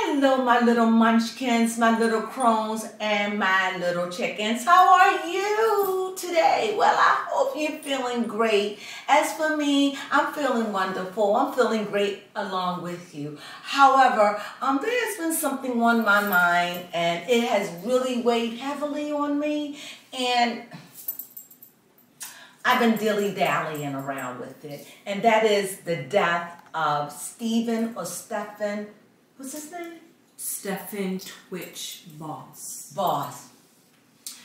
Hello, my little munchkins, my little crones, and my little chickens. How are you today? Well, I hope you're feeling great. As for me, I'm feeling wonderful. I'm feeling great along with you. However, there's been something on my mind, and it has really weighed heavily on me, and I've been dilly-dallying around with it, and that is the death of Stephen or Stephen. What's his name? Stephen tWitch Boss.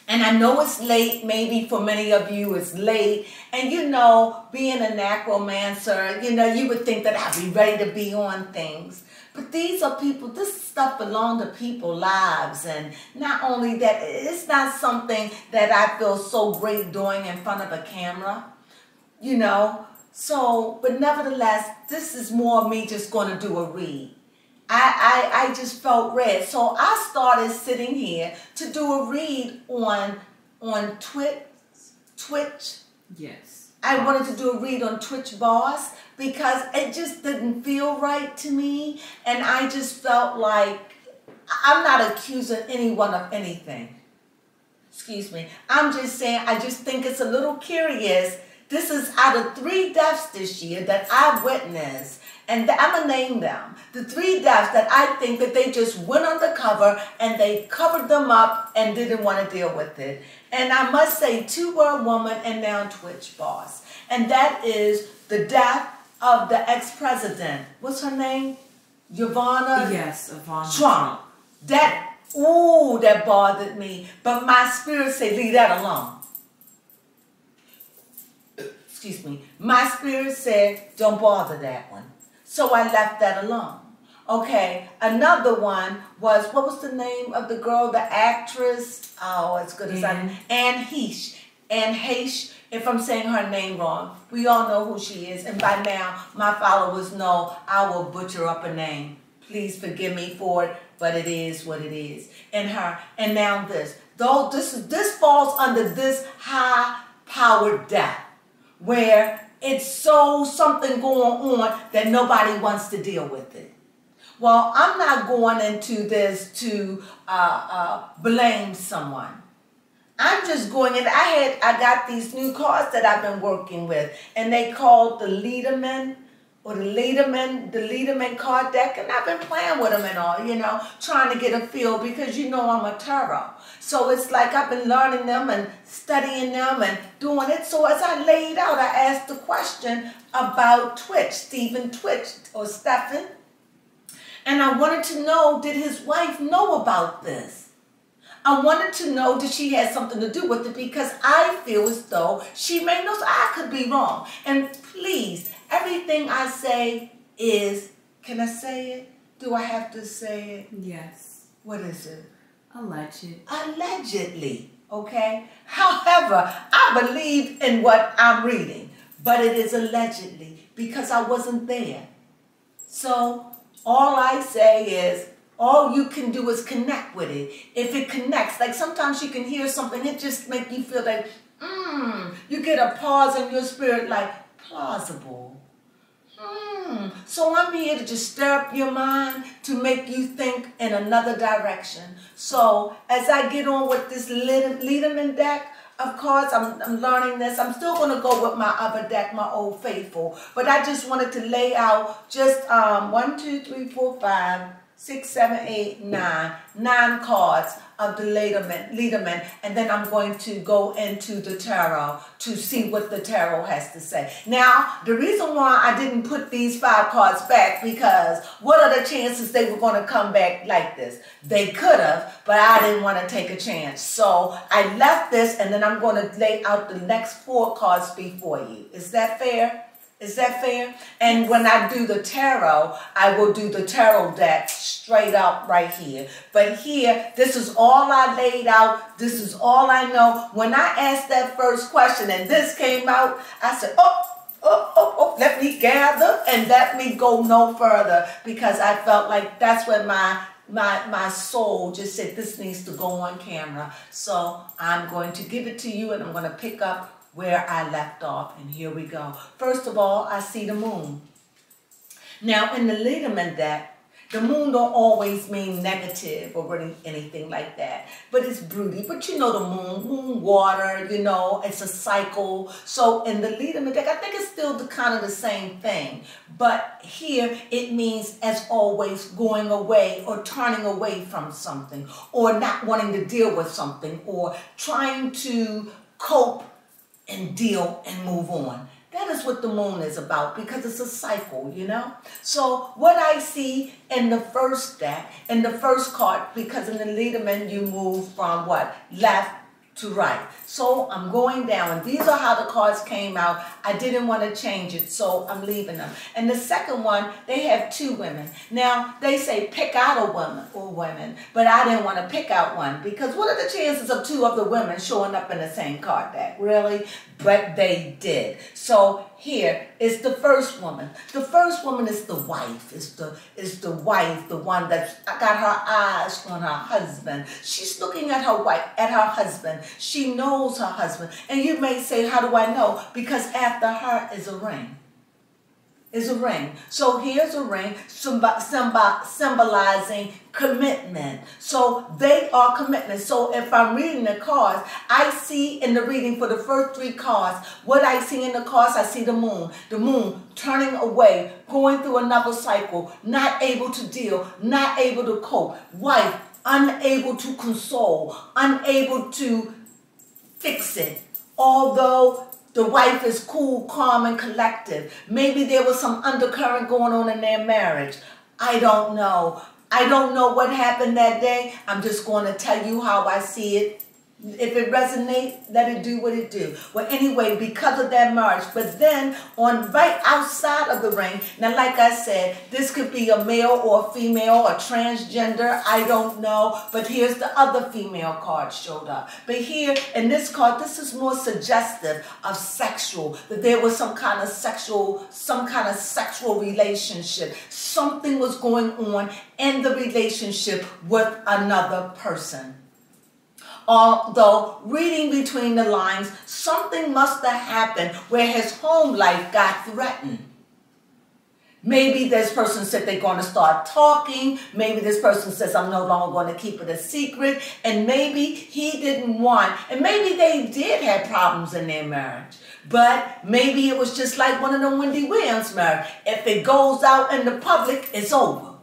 And I know it's late, maybe for many of you it's late. And you know, being a necromancer, you know, you would think that I'd be ready to be on things. But these are people, this stuff belongs to people's lives. And not only that, it's not something that I feel so great doing in front of a camera, you know. So, but nevertheless, this is more of me just going to do a read. I just felt read. So I started sitting here to do a read on Twitch. Yes. I wanted to do a read on tWitch Boss because it just didn't feel right to me. And I just felt like I'm not accusing anyone of anything. Excuse me. I'm just saying I just think it's a little curious. This is out of 3 deaths this year that I've witnessed. And I'm going to name them. The 3 deaths that I think that they just went undercover and they covered them up and didn't want to deal with it. And I must say 2 were a woman and now tWitch Boss. And that is the death of the ex-president. What's her name? Ivana? Yes, Ivana Trump. That bothered me. But my spirit said, leave that alone. Excuse me. My spirit said, don't bother that one. So I left that alone. Okay, another one was, what was the name of the girl, the actress? Oh, as good as Anne Heche. Anne Heche, if I'm saying her name wrong. We all know who she is. And by now, my followers know I will butcher up a name. Please forgive me for it, but it is what it is. And her, and now this. Though this falls under this high-powered death, where it's so something going on that nobody wants to deal with it. Well, I'm not going into this to blame someone. I'm just going in. I got these new cards that I've been working with, and they called the Leaderman or the Leaderman card deck, and I've been playing with them and all, you know, trying to get a feel because you know I'm a tarot. So it's like I've been learning them and studying them and doing it. So as I laid out, I asked the question about Twitch, Stephen tWitch or Stephen. And I wanted to know, did his wife know about this? I wanted to know, did she have something to do with it? Because I feel as though she may know. So I could be wrong. And please, everything I say is, can I say it? Do I have to say it? Yes. What is it? Alleged. Allegedly, okay? However, I believe in what I'm reading, but it is allegedly because I wasn't there. So all I say is, all you can do is connect with it. If it connects, like sometimes you can hear something, it just makes you feel like, you get a pause in your spirit like, plausible. So I'm here to just stir up your mind to make you think in another direction. So as I get on with this Leaderman deck of cards, I'm learning this. I'm still going to go with my other deck, my Old Faithful. But I just wanted to lay out just 1, 2, 3, 4, 5, 6, 7, 8, 9 cards of the Leaderman, and then I'm going to go into the tarot to see what the tarot has to say. Now, the reason why I didn't put these 5 cards back, because what are the chances they were going to come back like this? They could have, but I didn't want to take a chance. So I left this, and then I'm going to lay out the next 4 cards before you. Is that fair? Is that fair? And when I do the tarot, I will do the tarot deck straight up right here. But here, this is all I laid out. This is all I know. When I asked that first question and this came out, I said, let me gather and let me go no further, because I felt like that's when my soul just said this needs to go on camera. So I'm going to give it to you, and I'm going to pick up where I left off, and here we go. First of all, I see the moon. Now, in the Leaderman deck, The moon don't always mean negative or anything like that, but it's broody. But you know the moon water, you know, it's a cycle. So in the lead in the deck, I think it's still kind of the same thing. But here it means, as always, going away or turning away from something, or not wanting to deal with something, or trying to cope and deal and move on. That is what the moon is about, because it's a cycle, you know? So what I see in the first deck, in the first card, because in the Lederman you move from what? Left to right. So I'm going down, and these are how the cards came out. I didn't want to change it, so I'm leaving them. And the second one, they have two women. Now, they say pick out a woman or women, but I didn't want to pick out one, because what are the chances of two of the women showing up in the same card deck? Really? But they did. So here is the first woman. The first woman is the wife. Is the wife, the one that's got her eyes on her husband. She's looking at her wife, at her husband. She knows her husband. And you may say, how do I know? Because after her is a ring. Is a ring. So here's a ring symbolizing commitment. So they are commitment. So if I'm reading the cards, I see in the reading for the first three cards, what I see in the cards, I see the moon. The moon turning away, going through another cycle, not able to deal, not able to cope. Wife, unable to console, unable to fix it. Although the wife is cool, calm, and collective. Maybe there was some undercurrent going on in their marriage. I don't know. I don't know what happened that day. I'm just going to tell you how I see it. If it resonates, let it do what it do. Well, anyway, because of that marriage. But then, on right outside of the ring, now like I said, this could be a male or a female or transgender. I don't know. But here's the other female card showed up. But here, in this card, this is more suggestive of sexual. That there was some kind of sexual relationship. Something was going on in the relationship with another person. Although, reading between the lines, something must have happened where his home life got threatened. Maybe this person said they're going to start talking. Maybe this person says, I'm no longer going to keep it a secret. And maybe he didn't want, and maybe they did have problems in their marriage. But maybe it was just like one of them Wendy Williams marriage. If it goes out in the public, it's over.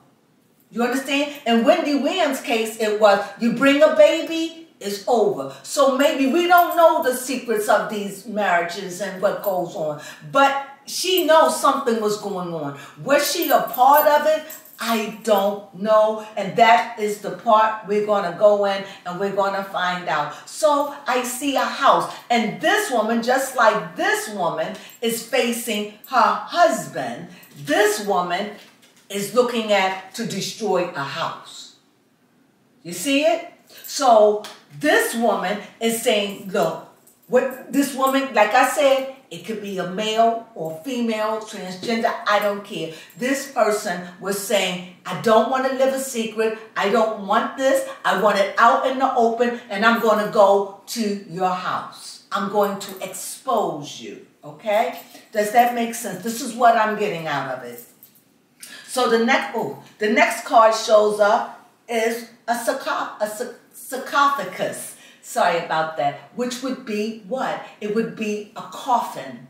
You understand? In Wendy Williams' case, it was, you bring a baby, it's over. So maybe we don't know the secrets of these marriages and what goes on. But she knows something was going on. Was she a part of it? I don't know. And that is the part we're going to go in and we're going to find out. So I see a house. And this woman, just like this woman, is facing her husband. This woman is looking at to destroy a house. You see it? So this woman is saying, look, what this woman, like I said, it could be a male or female, transgender, I don't care. This person was saying, I don't want to live a secret. I don't want this. I want it out in the open, and I'm going to go to your house. I'm going to expose you, okay? Does that make sense? This is what I'm getting out of it. So the next card shows up is a sarcophagus. Sorry about that. Which would be what? It would be a coffin.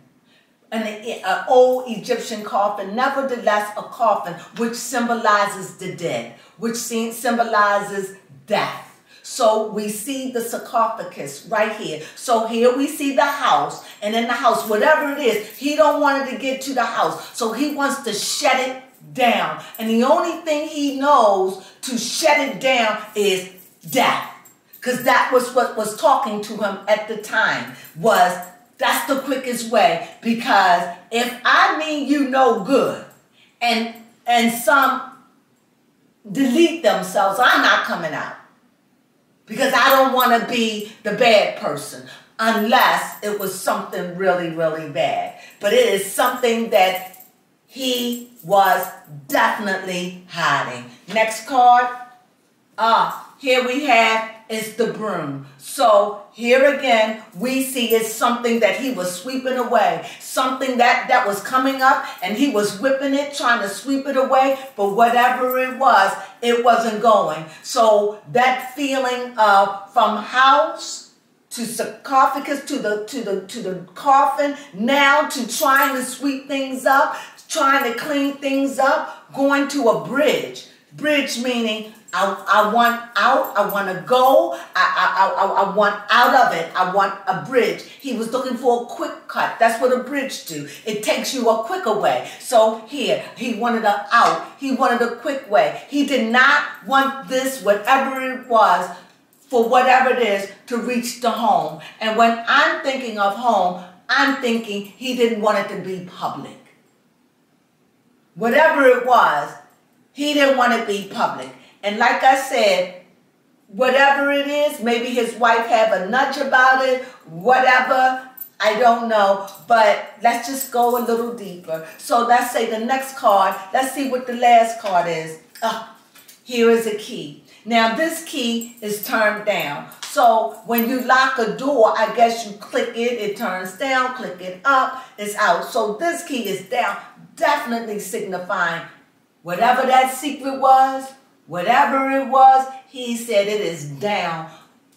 An old Egyptian coffin. Nevertheless, a coffin which symbolizes the dead. Which symbolizes death. So we see the sarcophagus right here. So here we see the house. And in the house, whatever it is, he don't want it to get to the house. So he wants to shut it down. And the only thing he knows to shut it down is death. Because that was what was talking to him at the time, was that's the quickest way. Because if I mean you no good and some delete themselves, I'm not coming out. Because I don't want to be the bad person unless it was something really, really bad. But it is something that he was definitely hiding. Next card. Here we have is the broom. So here again, we see it's something that he was sweeping away. Something that was coming up and he was whipping it, trying to sweep it away. But whatever it wasn't going. So that feeling of from house to sarcophagus to the coffin, now to trying to sweep things up, trying to clean things up, going to a bridge. Bridge meaning I want out, I want to go, I want out of it, I want a bridge. He was looking for a quick cut. That's what a bridge do. It takes you a quicker way. So here, he wanted an out. He wanted a quick way. He did not want this, whatever it was, for whatever it is, to reach the home. And when I'm thinking of home, I'm thinking he didn't want it to be public. Whatever it was, he didn't want it to be public. And like I said, whatever it is, maybe his wife have a nudge about it, whatever, I don't know. But let's just go a little deeper. So let's say the next card, let's see what the last card is. Here is a key. Now this key is turned down. So when you lock a door, I guess you click it, it turns down, click it up, it's out. So this key is down, definitely signifying whatever that secret was, whatever it was, he said it is down.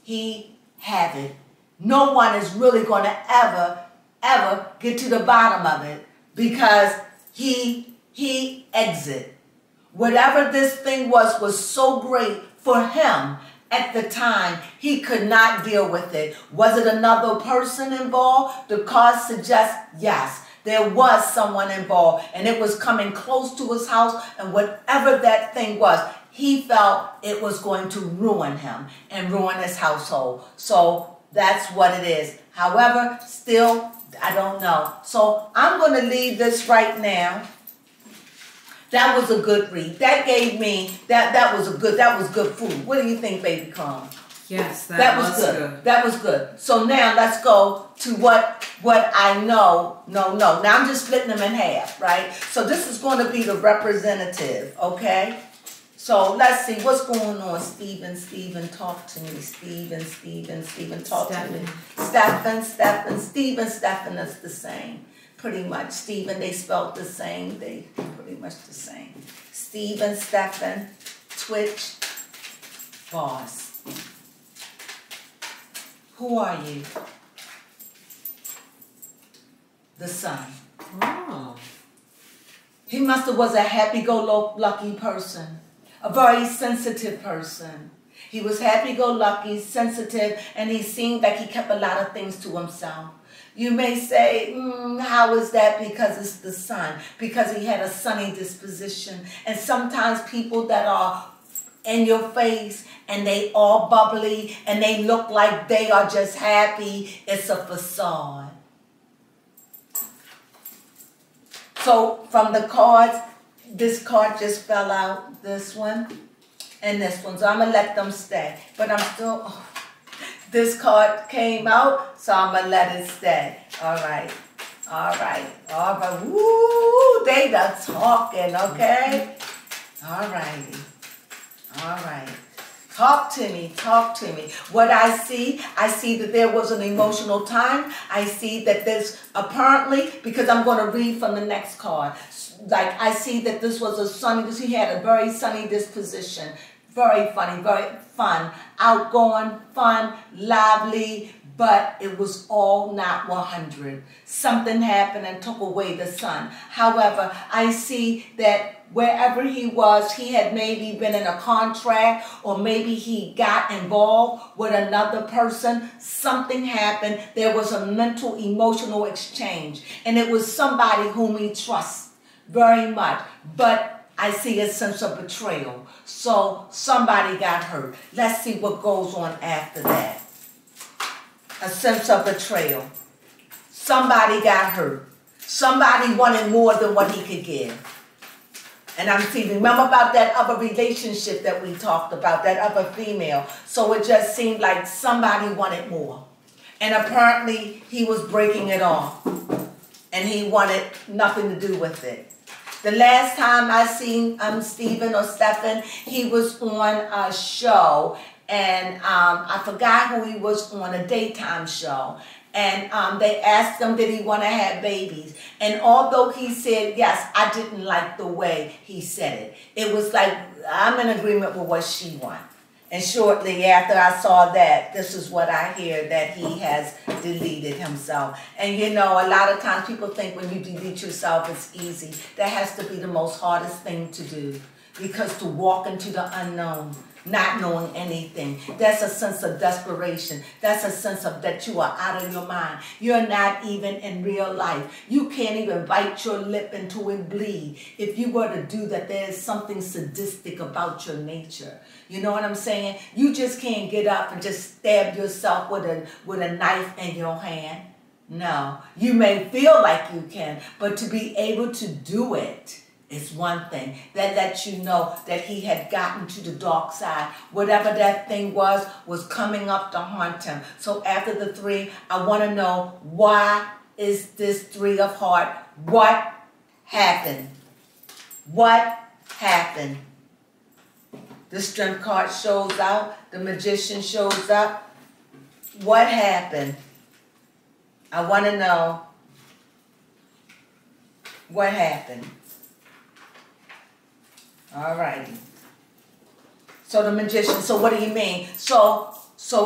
He have it. No one is really going to ever get to the bottom of it because he exit. Whatever this thing was so great for him at the time, he could not deal with it. Was it another person involved? The card suggests yes. There was someone involved, and it was coming close to his house, and whatever that thing was, he felt it was going to ruin him and ruin his household. So that's what it is. However, still, I don't know. So I'm going to leave this right now. That was a good read. That gave me, that was good food. What do you think, baby Crone? Yes, that was good. That was good. So now let's go to what I know. No. Now I'm just splitting them in half, right? So this is going to be the representative, okay? So let's see what's going on. Stephen, talk to me. Stephen, talk to me. Stephen, is the same. Pretty much. Stephen, they spelled the same. They pretty much the same. Stephen, tWitch, boss. Who are you? The son. Oh. He must have was a happy-go-lucky person, a very sensitive person. He was happy-go-lucky, sensitive, and he seemed like he kept a lot of things to himself. You may say, how is that? Because it's the son, because he had a sunny disposition. And sometimes people that are in your face and they all bubbly and they look like they are just happy, it's a facade. So from the cards, this card just fell out, this one and this one. So I'm going to let them stay. But I'm still, this card came out, so I'm going to let it stay. All right. Woo, they done talking, okay? All righty. Talk to me. What I see that there was an emotional time. I see that there's apparently, because I'm going to read from the next card. Like I see that this was a sunny, because he had a very sunny disposition. Very funny, very fun, outgoing, fun, lively, but it was all not 100. Something happened and took away the sun. However, I see that wherever he was, he had maybe been in a contract or maybe he got involved with another person. Something happened. There was a mental, emotional exchange. And it was somebody whom he trusts very much. But I see a sense of betrayal. So somebody got hurt. Let's see what goes on after that. A sense of betrayal. Somebody got hurt. Somebody wanted more than what he could give. And I'm seeing, remember about that other relationship that we talked about, that other female. So it just seemed like somebody wanted more. And apparently he was breaking it off. And he wanted nothing to do with it. The last time I seen Stephen, he was on a show. and I forgot who he was on, a daytime show. And they asked him, did he want to have babies? And although he said yes, I didn't like the way he said it. It was like, I'm in agreement with what she wants. And shortly after I saw that, this is what I hear, that he has deleted himself. And you know, a lot of times people think when you delete yourself, it's easy. That has to be the most hardest thing to do. Because to walk into the unknown, not knowing anything, that's a sense of desperation. That's a sense of that you are out of your mind. You're not even in real life. You can't even bite your lip until it bleed. If you were to do that, there is something sadistic about your nature. You know what I'm saying? You just can't get up and just stab yourself with a knife in your hand. No, you may feel like you can, but to be able to do it, it's one thing. That lets you know that he had gotten to the dark side. Whatever that thing was coming up to haunt him. So after the 3, I want to know, why is this 3 of heart? What happened? What happened? The strength card shows out. The magician shows up. What happened? I want to know what happened. All righty. So the magician, so what do you mean? So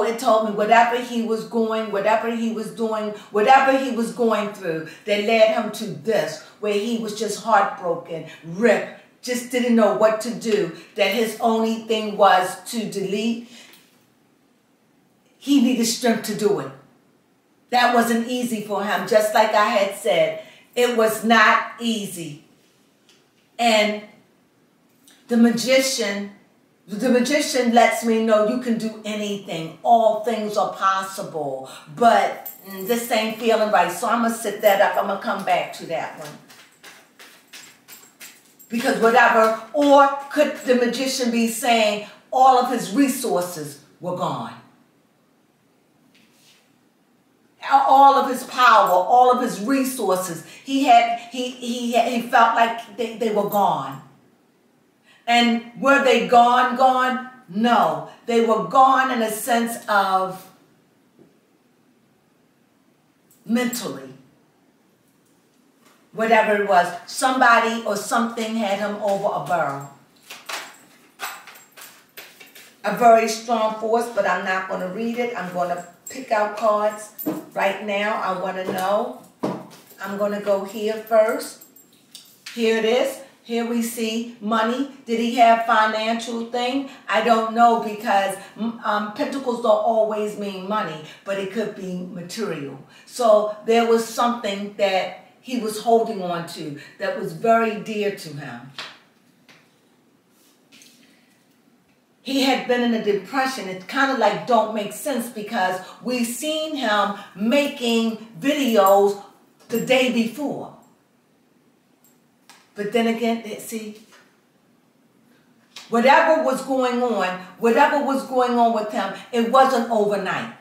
it told me whatever he was going, whatever he was doing, whatever he was going through, that led him to this, where he was just heartbroken, ripped, just didn't know what to do, that his only thing was to delete. He needed strength to do it. That wasn't easy for him, just like I had said. It was not easy. And the magician lets me know you can do anything. All things are possible. But this ain't feeling right. So I'm going to sit that up. I'm going to come back to that one. Because whatever, or could the magician be saying all of his resources were gone? All of his power, all of his resources, he felt like they were gone. And were they gone? No. They were gone in a sense of mentally. Whatever it was, somebody or something had him over a barrel. A very strong force, but I'm not going to read it. I'm going to pick out cards right now. I want to know. I'm going to go here first. Here it is. Here we see money. Did he have financial thing? I don't know, because pentacles don't always mean money, but it could be material. So there was something that he was holding on to that was very dear to him. He had been in a depression. It kind of like don't make sense, because we've seen him making videos the day before. But then again, see, whatever was going on with him, it wasn't overnight.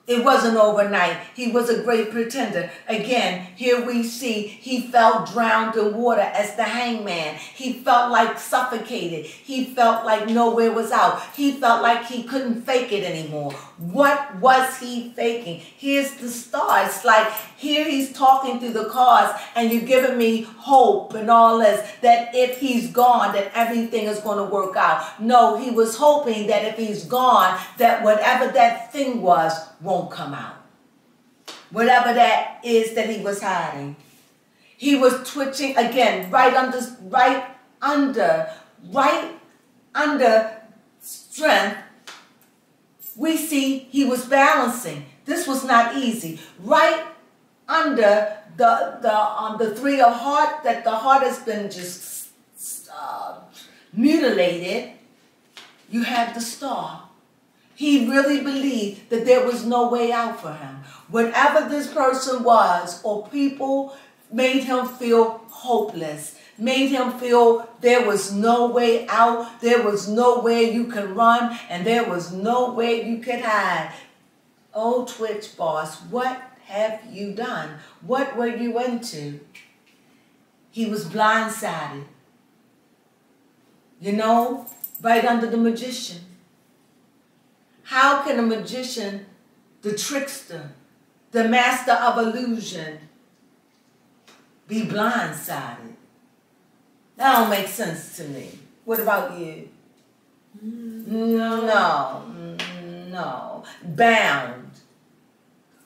It wasn't overnight. He was a great pretender. Again, here we see he felt drowned in water as the hangman. He felt like suffocated. He felt like nowhere was out. He felt like he couldn't fake it anymore. What was he faking? Here's the star. It's like here he's talking through the cards, and you're giving me hope and all this, that if he's gone, that everything is going to work out. No, he was hoping that if he's gone, that whatever that thing was won't come out. Whatever that is that he was hiding. He was twitching again, right under strength. We see he was balancing. This was not easy. Right under the 3 of heart, that the heart has been just mutilated. You have the star. He really believed that there was no way out for him. Whatever this person was, or people, made him feel hopeless, made him feel there was no way out, there was nowhere you could run, and there was nowhere you could hide. Oh, Twitch boss, what have you done? What were you into? He was blindsided. You know, right under the magician. How can a magician, the trickster, the master of illusion, be blindsided? That don't make sense to me. What about you? No. Bound.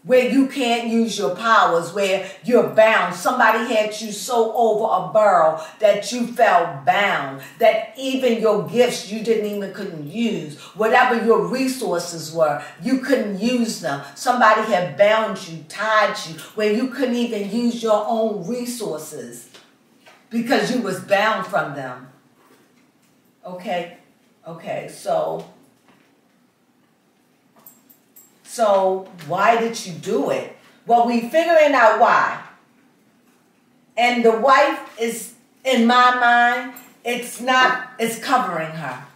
Where you can't use your powers, where you're bound. Somebody had you so over a barrel that you felt bound, that even your gifts you couldn't use. Whatever your resources were, you couldn't use them. Somebody had bound you, tied you, where you couldn't even use your own resources because you was bound from them. Okay, so why did you do it? Well, we figuring out why. And the wife is, in my mind, it's covering her.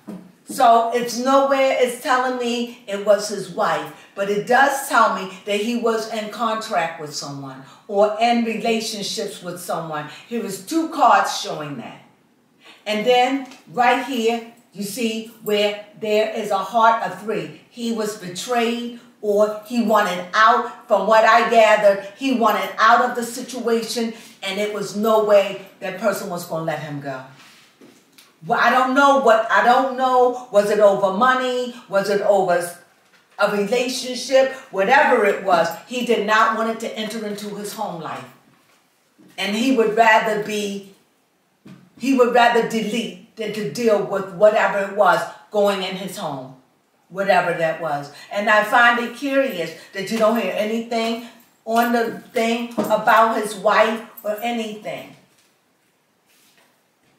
So it's nowhere it's telling me it was his wife, but it does tell me that he was in contract with someone or in relationships with someone. Here is 2 cards showing that. And then right here, you see where there is a heart of 3. He was betrayed, or he wanted out. From what I gathered, he wanted out of the situation, and it was no way that person was going to let him go. Well, I don't know. Was it over money? Was it over a relationship? Whatever it was, he did not want it to enter into his home life. And he would rather delete than to deal with whatever it was going in his home. Whatever that was. And I find it curious that you don't hear anything on the thing about his wife or anything.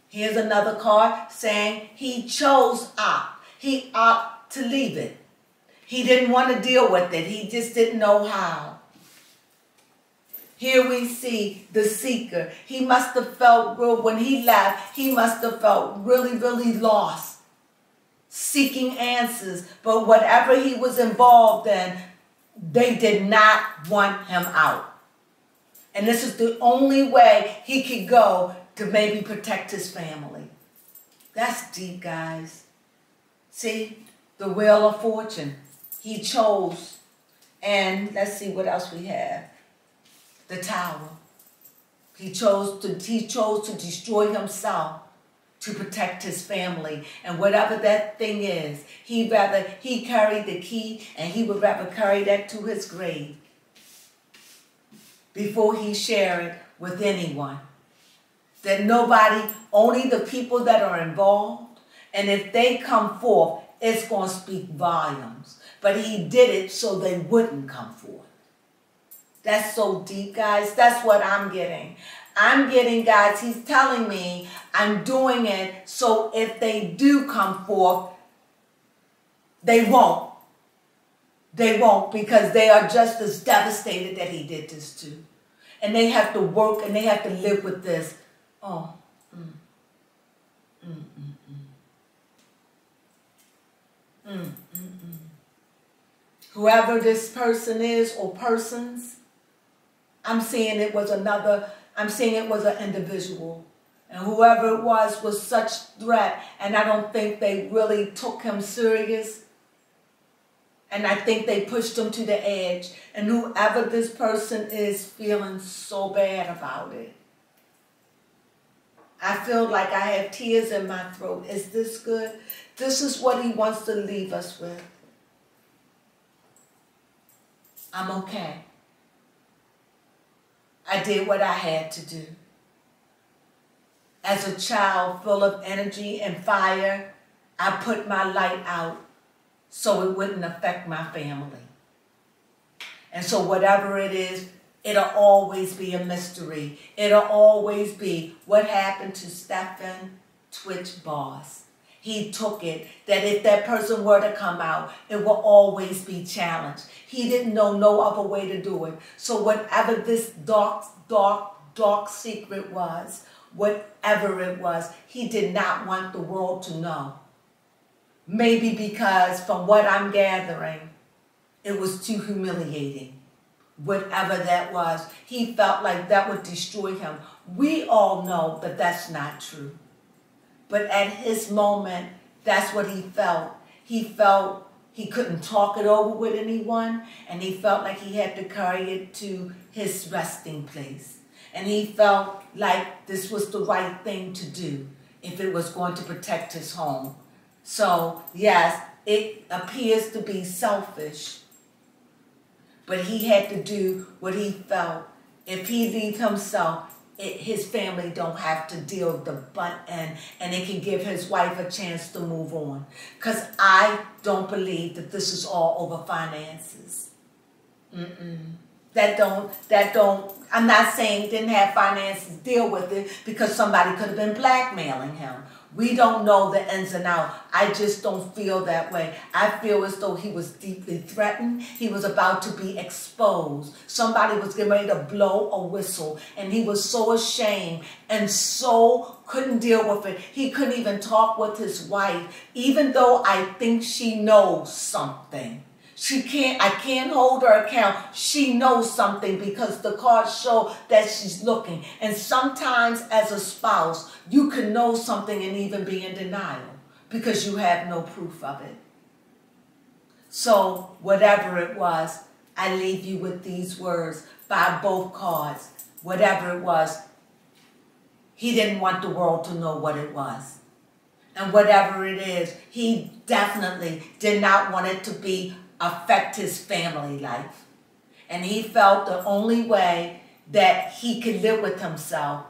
Here's another card saying he chose opt. He opted to leave it. He didn't want to deal with it. He just didn't know how. Here we see the seeker. He must have felt real, when he left, he must have felt really, really lost, seeking answers. But whatever he was involved in, they did not want him out. And this is the only way he could go to maybe protect his family. That's deep, guys. See, the Wheel of Fortune. He chose. And let's see what else we have. The Tower. He chose to destroy himself to protect his family. And whatever that thing is, he carried the key, and he would rather carry that to his grave before he share it with anyone. That nobody, only the people that are involved, and if they come forth, it's going to speak volumes. But he did it so they wouldn't come forth. That's so deep, guys. That's what I'm getting. I'm getting, guys, he's telling me I'm doing it so if they do come forth, they won't. They won't, because they are just as devastated that he did this too. And they have to work and they have to live with this. Oh. Whoever this person is or persons, I'm seeing it was an individual. And whoever it was such threat, and I don't think they really took him serious. And I think they pushed him to the edge. And whoever this person is feeling so bad about it. I feel like I have tears in my throat. Is this good? This is what he wants to leave us with. I'm okay. I did what I had to do. As a child full of energy and fire, I put my light out so it wouldn't affect my family. And so whatever it is, it'll always be a mystery. It'll always be what happened to Stephen Twitch Boss. He took it, that if that person were to come out, it will always be challenged. He didn't know no other way to do it. So whatever this dark secret was, whatever it was, he did not want the world to know. Maybe because from what I'm gathering, it was too humiliating. Whatever that was, he felt like that would destroy him. We all know that that's not true. But at his moment, that's what he felt. He felt he couldn't talk it over with anyone, and he felt like he had to carry it to his resting place. And he felt like this was the right thing to do if it was going to protect his home. So, yes, it appears to be selfish, but he had to do what he felt. If he leaves himself, his family don't have to deal with the butt end, and it can give his wife a chance to move on. Because I don't believe that this is all over finances. That don't, I'm not saying didn't have finances deal with it, because somebody could have been blackmailing him. We don't know the ins and outs. I just don't feel that way. I feel as though he was deeply threatened. He was about to be exposed. Somebody was getting ready to blow a whistle, and he was so ashamed and so couldn't deal with it. He couldn't even talk with his wife, even though I think she knows something. I can't hold her account. She knows something because the cards show that she's looking. And sometimes as a spouse, you can know something and even be in denial because you have no proof of it. So whatever it was, I leave you with these words by both cards. Whatever it was, he didn't want the world to know what it was. And whatever it is, he definitely did not want it to affect his family life. And he felt the only way that he could live with himself,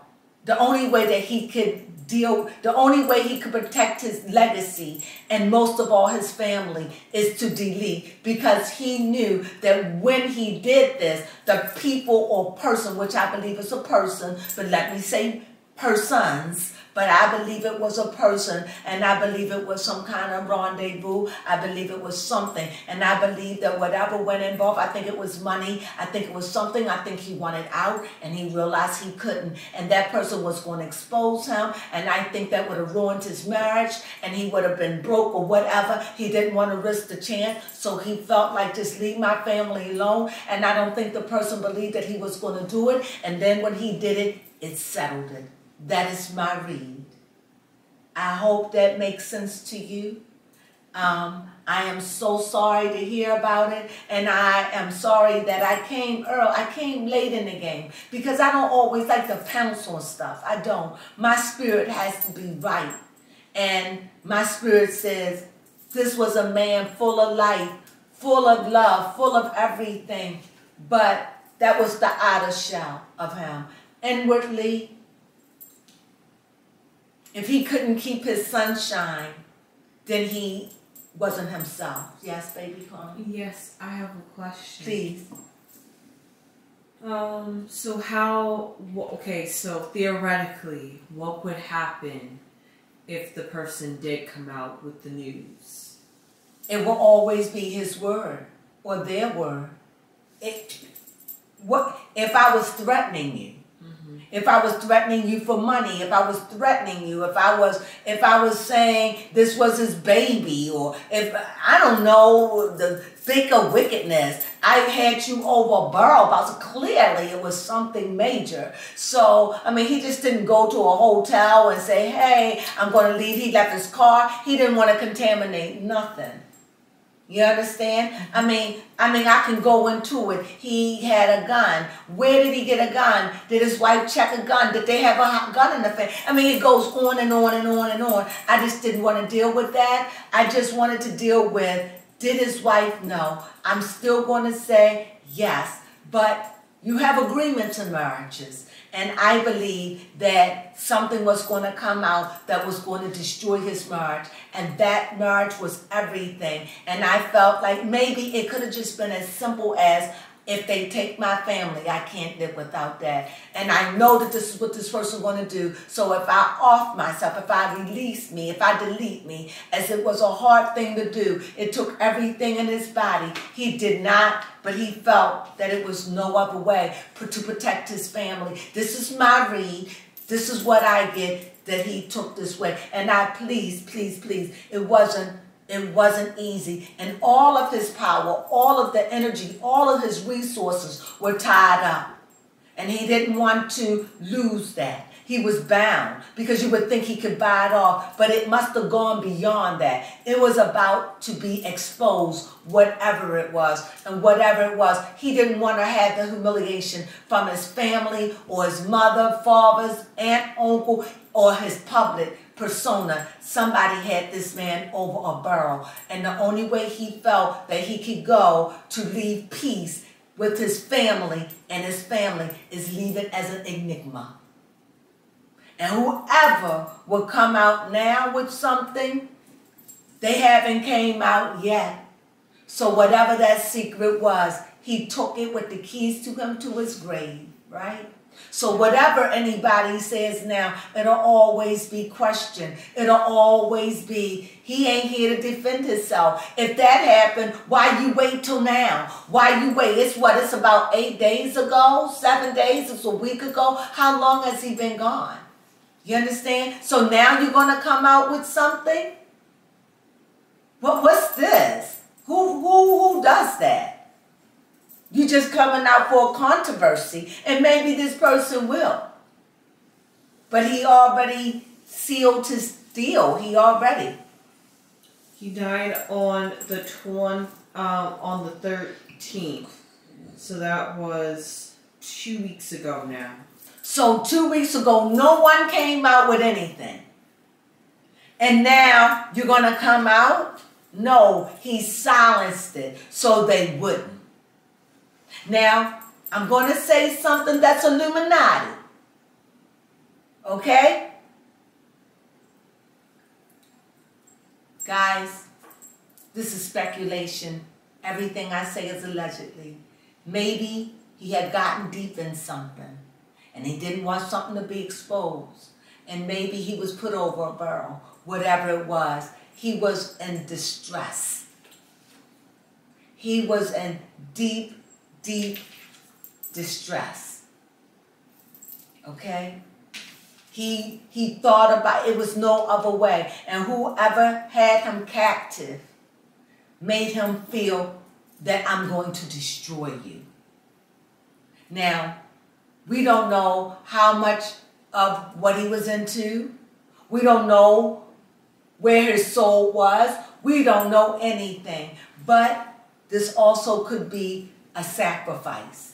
the only way that he could the only way he could protect his legacy and most of all his family is to delete, because he knew that when he did this, the people or person, which I believe is a person, but let me say persons, but I believe it was a person, and I believe it was some kind of rendezvous. I believe it was something, and I believe that whatever went involved, I think it was money, I think it was something, I think he wanted out, and he realized he couldn't, and that person was going to expose him, and I think that would have ruined his marriage, and he would have been broke or whatever. He didn't want to risk the chance, so he felt like, just leave my family alone, and I don't think the person believed that he was going to do it, and then when he did it, it settled it. That is my read. I hope that makes sense to you. I am so sorry to hear about it, and I am sorry that I came early. I came late in the game because I don't always like to pounce on stuff. I don't. My spirit has to be right, and my spirit says this was a man full of life, full of love, full of everything, but that was the outer shell of him. Inwardly, if he couldn't keep his sunshine, then he wasn't himself. Yes, baby Crone? Yes, I have a question. Please. So theoretically, what would happen if the person did come out with the news? It will always be his word or their word. If I was threatening you, if I was threatening you for money, if I was threatening you, if I was saying this was his baby, or if, I don't know, the thick of wickedness, I had you over a barrel about, so clearly it was something major. So, I mean, he just didn't go to a hotel and say, hey, I'm going to leave. He left his car. He didn't want to contaminate nothing. You understand? I mean, I can go into it. He had a gun. Where did he get a gun? Did his wife check a gun? Did they have a gun in the family? I mean, it goes on and on and on and on. I just didn't want to deal with that. I just wanted to deal with, did his wife know? I'm still going to say yes, but you have agreements in marriages. And I believe that something was going to come out that was going to destroy his marriage. And that marriage was everything. And I felt like maybe it could have just been as simple as, if they take my family, I can't live without that. And I know that this is what this person is going to do. So if I off myself, if I release me, if I delete me, as it was a hard thing to do, it took everything in his body. He did not, but he felt that it was no other way to protect his family. This is my read. This is what I get, that he took this way. And I, please, it wasn't easy. And all of his power, all of the energy, all of his resources were tied up. And he didn't want to lose that. he was bound, because you would think he could buy it off, but it must have gone beyond that. It was about to be exposed, whatever it was. And whatever it was, he didn't want to have the humiliation from his family or his mother, father's, aunt, uncle, or his public persona. Somebody had this man over a barrel. And the only way he felt that he could go to leave peace with his family and his family is leave it as an enigma. And whoever will come out now with something, they haven't came out yet. So whatever that secret was, he took it with the keys to him to his grave, right? So whatever anybody says now, it'll always be questioned. It'll always be, he ain't here to defend himself. If that happened, why you wait till now? Why you wait? It's what, it's about 8 days ago, 7 days, it's a week ago. How long has he been gone? You understand? So now you're going to come out with something? What's this? Who does that? You just coming out for a controversy, and maybe this person will. But he already sealed his deal. He died on the 13th. So that was 2 weeks ago now. So 2 weeks ago, no one came out with anything. And now you're going to come out? No, he silenced it so they wouldn't. Now, I'm going to say something that's Illuminati. Okay? Guys, this is speculation. Everything I say is allegedly. Maybe he had gotten deep in something, and he didn't want something to be exposed. And maybe he was put over a barrel. Whatever it was, he was in distress. He was in deep distress. Okay? He thought about it was no other way. And whoever had him captive made him feel that I'm going to destroy you. Now, we don't know how much of what he was into. We don't know where his soul was. We don't know anything. But this also could be a sacrifice.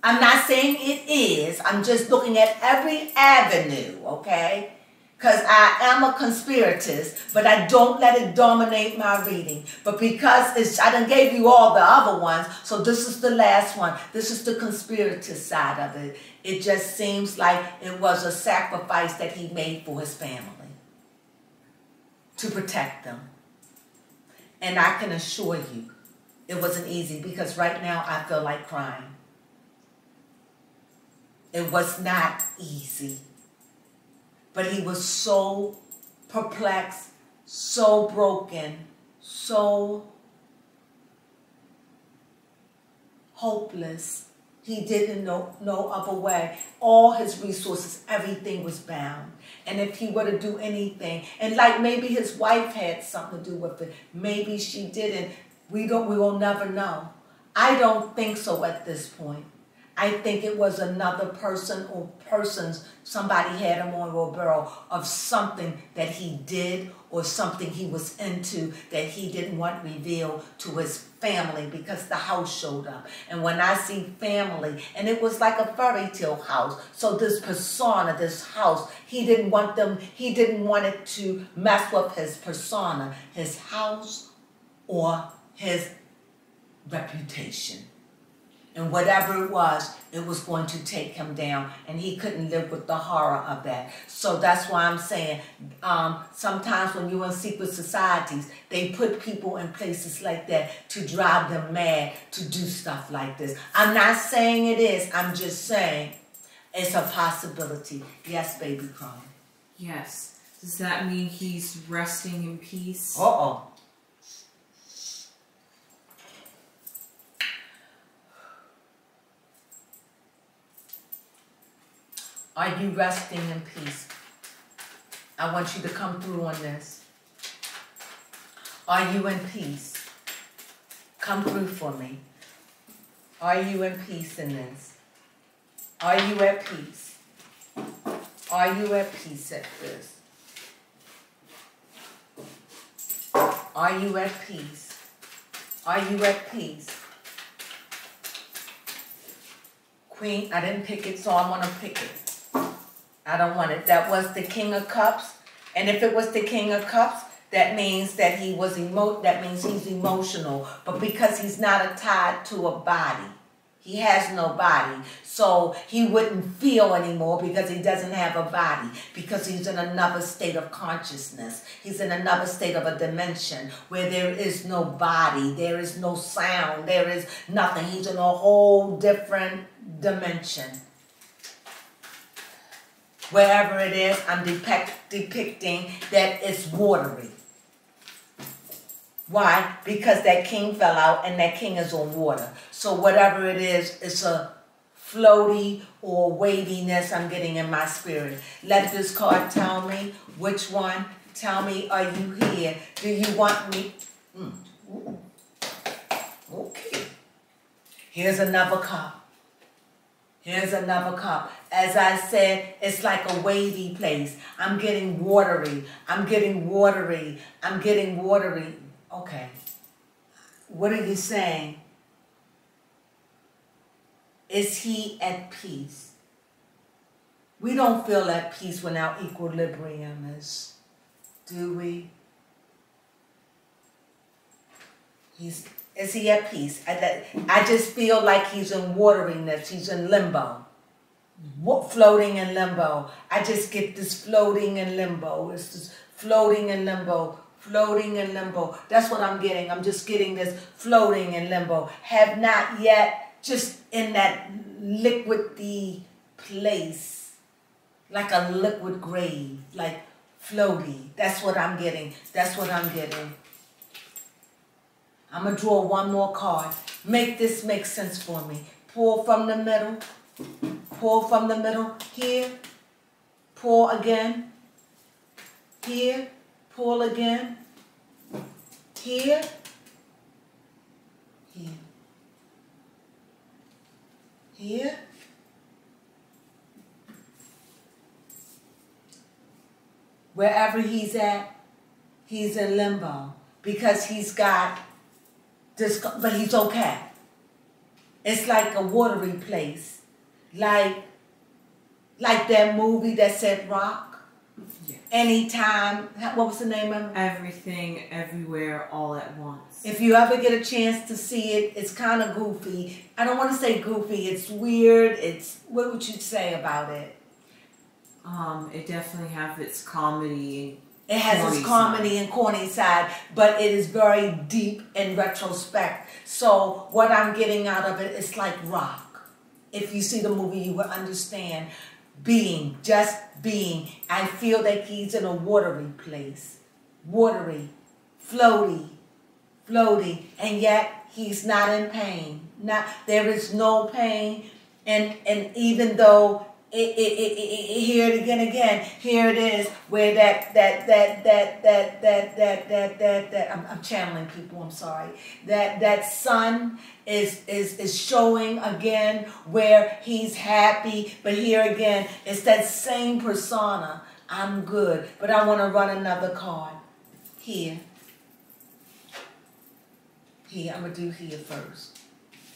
I'm not saying it is. I'm just looking at every avenue, okay? Because I am a conspiratist, but I don't let it dominate my reading. But because I done gave you all the other ones, so this is the last one. This is the conspiratist side of it. It just seems like it was a sacrifice that he made for his family to protect them. And I can assure you, it wasn't easy, because right now I feel like crying. It was not easy. But he was so perplexed, so broken, so hopeless. He didn't know no other way. All his resources, everything was bound. And if he were to do anything, and like maybe his wife had something to do with it, maybe she didn't, we will never know. I don't think so at this point. I think it was another person or persons, somebody had him on a barrel of something that he did or something he was into that he didn't want revealed to his family, because the house showed up. And when I see family, and it was like a fairy tale house, so this persona, this house, he didn't want it to mess with his persona, his house, or his reputation. And whatever it was going to take him down. And he couldn't live with the horror of that. So that's why I'm saying, sometimes when you're in secret societies, they put people in places like that to drive them mad to do stuff like this. I'm not saying it is. I'm just saying it's a possibility. Yes, baby Crone. Yes. Does that mean he's resting in peace? Uh-oh. Are you resting in peace? I want you to come through on this. Are you in peace? Come through for me. Are you in peace in this? Are you at peace? Are you at peace at this? Are you at peace? Are you at peace? Queen, I didn't pick it, so I'm going to pick it. I don't want it. That was the King of Cups. And if it was the King of Cups, that means that he was that means he's emotional. But because he's not tied to a body, he has no body, so he wouldn't feel anymore because he doesn't have a body, because he's in another state of consciousness. He's in another state of a dimension where there is no body, there is no sound, there is nothing. He's in a whole different dimension. Wherever it is, I'm depicting that it's watery. Why? Because that king fell out and that king is on water. So whatever it is, it's a floaty or weightiness I'm getting in my spirit. Let this card tell me which one. Tell me, are you here? Do you want me? Okay. Here's another cup. Here's another cup. As I said, it's like a wavy place. I'm getting watery. I'm getting watery. I'm getting watery. Okay. What are you saying? Is he at peace? We don't feel at peace when our equilibrium is, do we? Is he at peace? I just feel like he's in wateriness. He's in limbo. Floating in limbo. I just get this floating in limbo. It's just floating in limbo. Floating in limbo. That's what I'm getting. I'm just getting this floating in limbo. Have not yet, just in that liquidy place. Like a liquid grave. Like floaty. That's what I'm getting. That's what I'm getting. I'm going to draw one more card. Make this make sense for me. Pull from the middle. Pull from the middle. Here. Pull again. Here. Pull again. Here. Here. Here. Wherever he's at, he's in limbo. Because he's got this, but he's okay. It's like a watery place. Like that movie that said Rock. Yes. Anytime, what was the name of it? Everything, Everywhere, All at Once. If you ever get a chance to see it, it's kind of goofy. I don't want to say goofy, it's weird. It's, what would you say about it? It definitely has its comedy. It has its comedy and corny side, but it is very deep in retrospect. So what I'm getting out of it is like Rock. If you see the movie, you will understand. Being, just being. I feel that he's in a watery place. Watery, floaty, floaty, and yet he's not in pain. There is no pain, and even though here it again, here it is, where I'm channeling people, I'm sorry. That sun is showing again where he's happy, but here again, it's that same persona. I'm good, but I want to run another card. Here. Here, I'm going to do here first.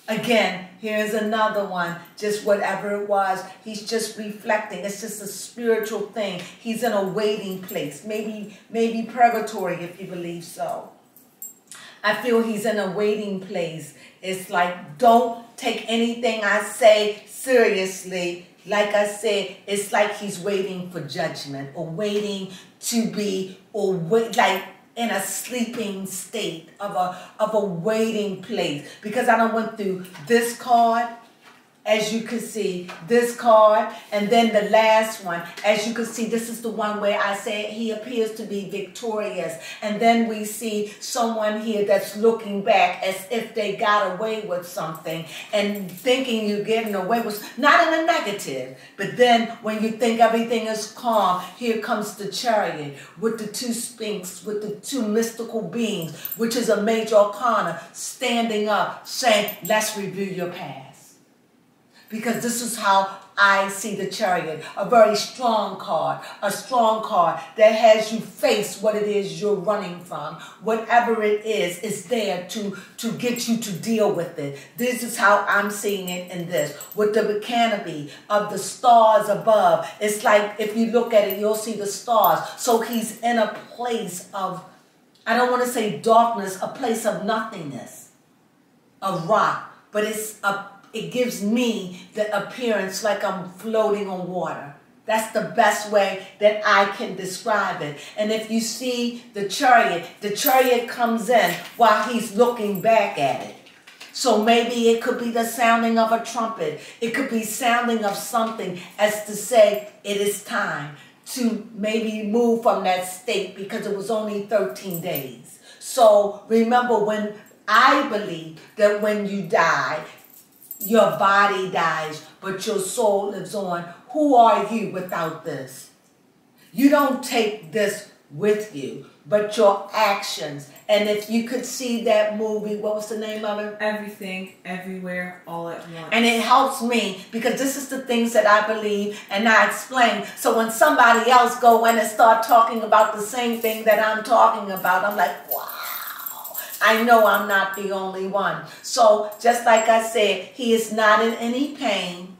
Again, here's another one. Just whatever it was, he's just reflecting. It's just a spiritual thing. He's in a waiting place. Maybe purgatory, if you believe so. I feel he's in a waiting place. It's like, don't take anything I say seriously. Like I said, it's like he's waiting for judgment, or waiting to be, or wait, like in a sleeping state of a waiting place. Because I done went through this card, as you can see, this card, and then the last one. As you can see, this is the one where I say he appears to be victorious. And then we see someone here that's looking back as if they got away with something, and thinking you're getting away with, not in a negative, but then when you think everything is calm, here comes the Chariot with the two Sphinx, with the two mystical beings, which is a major arcana, standing up saying, let's review your past. Because this is how I see the Chariot, a very strong card, a strong card that has you face what it is you're running from. Whatever it is there to get you to deal with it. This is how I'm seeing it in this. With the canopy of the stars above, it's like if you look at it, you'll see the stars. So he's in a place of, I don't want to say darkness, a place of nothingness, a rock, but it gives me the appearance like I'm floating on water. That's the best way that I can describe it. And if you see the chariot comes in while he's looking back at it. So maybe it could be the sounding of a trumpet. It could be sounding of something as to say it is time to maybe move from that state, because it was only 13 days. So remember, when I believe that when you die, your body dies, but your soul lives on. Who are you without this? You don't take this with you, but your actions. And if you could see that movie, what was the name of it? Everything, Everywhere, All at Once. And it helps me, because this is the things that I believe and I explain. So when somebody else go in and start talking about the same thing that I'm talking about, I'm like, wow. I know I'm not the only one. So just like I said, he is not in any pain,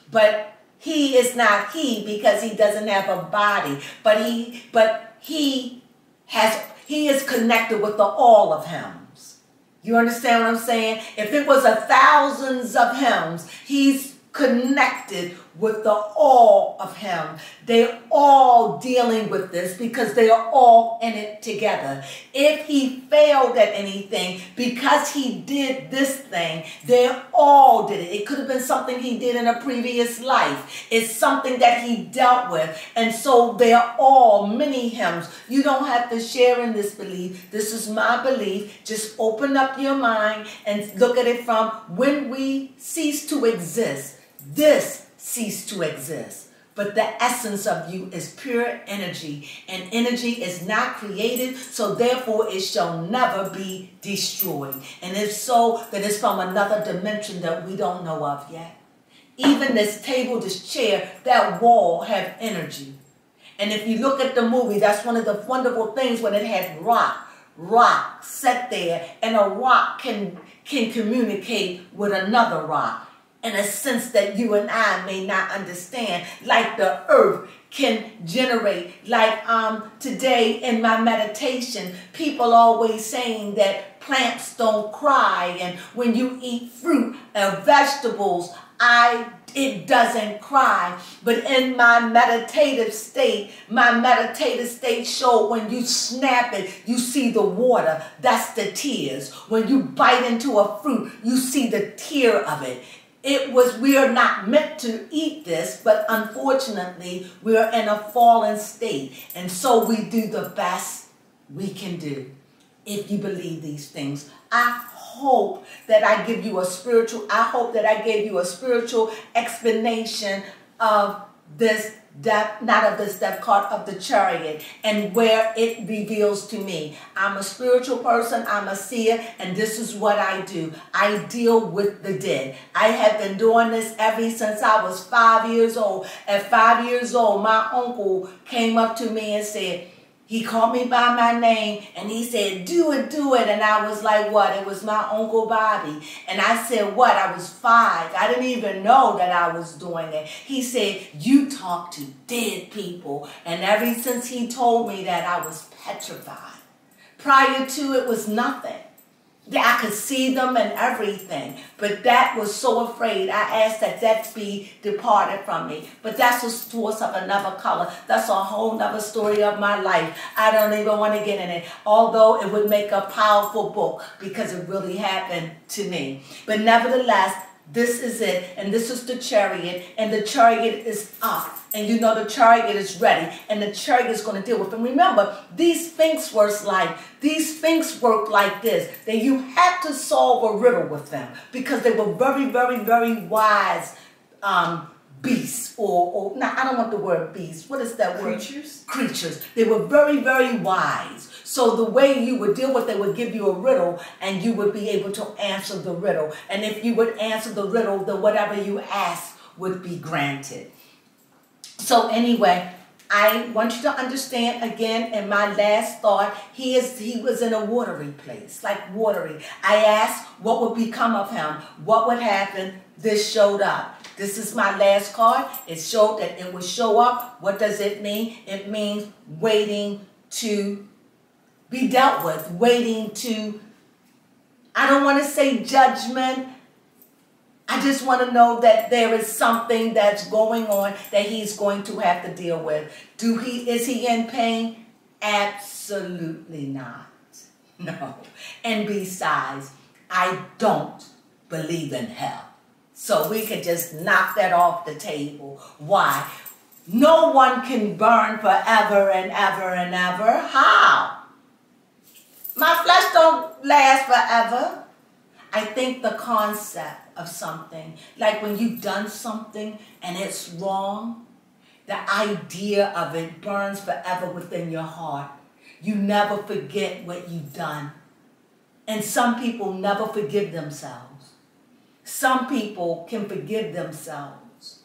but he is not he because he doesn't have a body. But he is connected with the all of hymns. You understand what I'm saying? If it was thousands of hymns, he's connected with the all of him. They're all dealing with this because they are all in it together. If he failed at anything because he did this thing, they all did it. It could have been something he did in a previous life. It's something that he dealt with. And so they're all many hymns. You don't have to share in this belief. This is my belief. Just open up your mind and look at it from when we cease to exist. This ceased to exist. But the essence of you is pure energy. And energy is not created, so therefore it shall never be destroyed. And if so, then it's from another dimension that we don't know of yet. Even this table, this chair, that wall have energy. And if you look at the movie, that's one of the wonderful things when it had rock set there, and a rock can communicate with another rock in a sense that you and I may not understand, like the earth can generate. Like today in my meditation, people always saying that plants don't cry, and when you eat fruit or vegetables, it doesn't cry. But in my meditative state showed when you snap it, you see the water. That's the tears. When you bite into a fruit, you see the tear of it. We are not meant to eat this, but unfortunately, we are in a fallen state. And so we do the best we can do. If you believe these things, I hope that I gave you a spiritual explanation of this depth, not of this depth card, of the chariot, and where it reveals to me. I'm a spiritual person, I'm a seer, and this is what I do. I deal with the dead. I have been doing this ever since I was 5 years old. At 5 years old, my uncle came up to me and said, he called me by my name and he said, do it. And I was like, what? It was my Uncle Bobby. And I said, what? I was 5. I didn't even know that I was doing it. He said, you talk to dead people. And ever since he told me that, I was petrified. Prior to it was nothing. I could see them and everything, but that was so afraid. I asked that be departed from me. But that's a source of another color. That's a whole nother story of my life. I don't even want to get in it, although it would make a powerful book because it really happened to me. But nevertheless, this is it, and this is the chariot, and the chariot is up. And you know the chariot is ready, and the chariot is going to deal with them. Remember, these sphinx work like this. That you had to solve a riddle with them because they were very, very, very wise beasts. Or now I don't want the word beast. What is that word? Creatures. They were very, very wise. So the way you would deal with, they would give you a riddle and you would be able to answer the riddle. And if you would answer the riddle, then whatever you asked would be granted. So anyway, I want you to understand again, in my last thought, he was in a watery place, like watery. I asked what would become of him, what would happen. This showed up. This is my last card. It showed that it would show up. What does it mean? It means waiting to be dealt with, waiting to, I don't want to say judgment. I just want to know that there is something that's going on that he's going to have to deal with. Is he in pain? Absolutely not. No. And besides, I don't believe in hell. So we could just knock that off the table. Why? No one can burn forever and ever and ever. How? My flesh don't last forever. I think the concept of something, like when you've done something and it's wrong, the idea of it burns forever within your heart. You never forget what you've done. And some people never forgive themselves. Some people can forgive themselves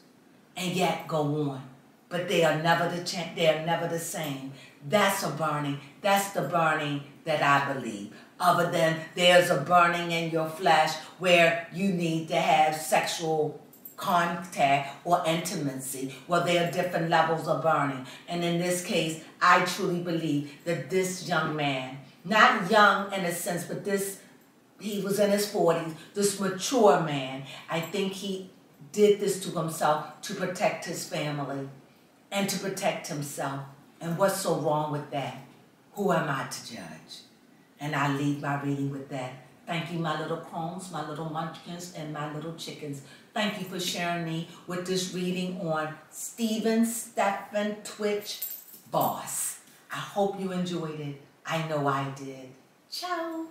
and yet go on, but they are never the same. That's a burning. That's the burning that I believe. Other than there's a burning in your flesh where you need to have sexual contact or intimacy. Well, there are different levels of burning. And in this case, I truly believe that this young man, not young in a sense, but he was in his 40s, this mature man, I think he did this to himself to protect his family and to protect himself. And what's so wrong with that? Who am I to judge? And I leave my reading with that. Thank you, my little crones, my little munchkins, and my little chickens. Thank you for sharing me with this reading on Stephen tWitch Boss. I hope you enjoyed it. I know I did. Ciao.